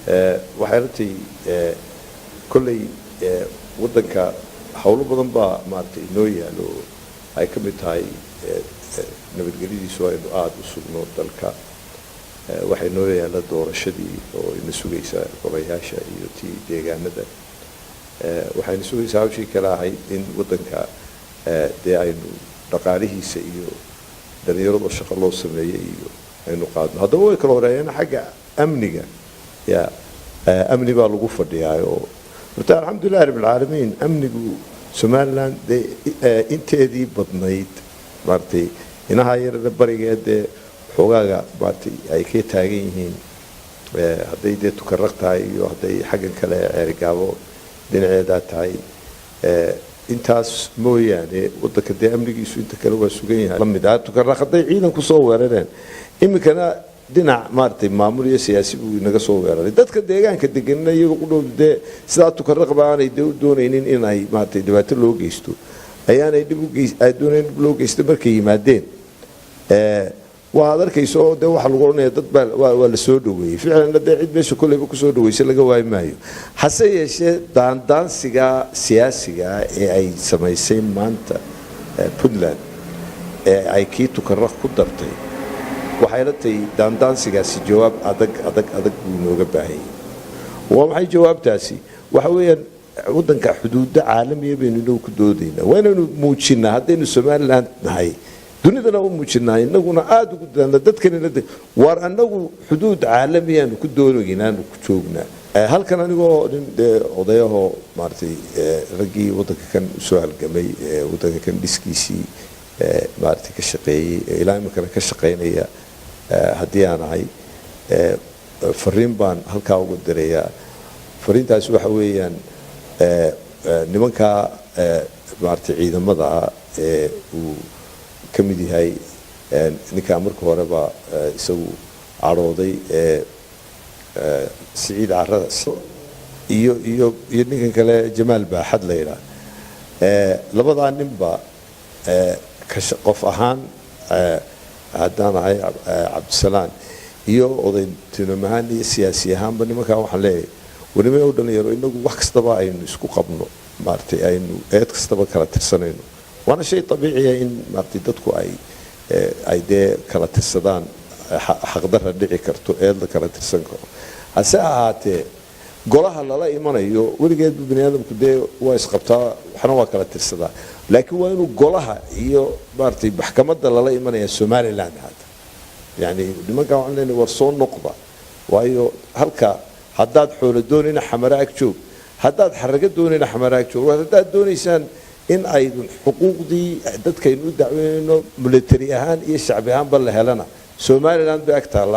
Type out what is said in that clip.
waxay ratay kolley waddanka hawlo badan baa maaragtay inoo yaalo ay ka mid tahay nabadgelyadiisu aynu aada u sugno dalka waxay noo yaalla doorashadii oo ina sugaysa golayaasha iyo tii deegaanada waxayna sugaysaa hawshii kale ahayd in waddanka dee aynu dhaqaalihiisa iyo dhalinyarada shaqo loo sameeyey iyo aynu qaadno haddaba way kala horeeyeen xagga amniga ya amni baa lagu fadhiyaayo horta alxamdulillahi rabbil caalamiin amnigu somaliland dee inteedii badnayd maaragtay inaha yarada barigeedee xoogaaga maaragtay ay ka taagan yihiin hadday dee tukaraq tahay iyo hadday xaggan kale ceerigaabo dhinaceedaa tahay intaas mooyaane waddanka dee amnigiisu inta kale waa sugan yahay lamid ah tukaraq hadday ciidan kusoo weerareen iminkana dhinac maaragtay maamul iyo siyaasi buu inaga soo weeraray dadka deegaanka deganina iyaga ku dhow dee sidaa tukaraqba aanay dee u doonaynin in ay maaragtay dhibaato loo geysto ayaanay doonayn dhib loo geysto markay yimaadeen waxaad arkaysa oo dee waxaa lagu odhanaya dad baa waa la soo dhaweeyey ficlanna dee cid meesha kolleyba kusoo dhaweysay laga waayi maayo hase yeeshee daandaansiga siyaasiga ee ay samaysay maanta puntland ee ay kii tukaraq ku dartay waxay la tahay daandaansigaasi jawaab adag buu inooga baahanyay waa maxay jawaabtaasi waxa weeyaan waddanka xuduudo caalamiya baynu inagu ku doodaynaa waa inaynu muujinaa haddaynu somaliland nahay dunidana u muujinaa inaguna aada ugu daana dadkanina waar anagu xuduud caalamiyaanu ku doonaynaanu ku joognaa halkan anigoo nin odayahoo maaragtay raggii waddanka kan usoo halgamay waddanka kan dhiskiisii maaragtay ka shaqeeyey ilaa iminkana ka shaqaynaya haddii aan ahay fariin baan halkaa uga dirayaa fariintaasi waxa weeyaan nimankaa maaragtay ciidamada ee uu ka mid yahay ninkaa marka horeba isagu cadhooday siciid carada iyo ninkan kale jamaal baaxad la yidhaah labadaa ninba qof ahaan haddaan ahay cabdisalaan iyo odaytinimo ahaan iyo siyaasi ahaanba nimankaa waxaan leeyahay wanimay u dhalinyaro inagu wax kastaba aynu isku qabno maaragtay aynu eed kastaba kala tirsanayno waana shay طabiiciya in maaragtay dadku ay dee kala tirsadaan xaqdarra dhici karto eed la kala tirsan karo hase ahaatee golaha lala imanayo weligeedba bani aadamku dee waa isqabtaa waxna waa kala tirsadaa laakiin waa inuu golaha iyo maaragtay maxkamadda lala imanaya somaliland hadda yani nimankaa waxaan leenahay war soo noqda waayo halka haddaad xoolo doonayna xamaraag joog haddaad xaraga doonayna xamaraag joog haddaad doonaysaan in aydun xuquuqdii dadkaynu u dacweynayno military ahaan iyo shacbi ahaanba la helana somaliland bay ag taalla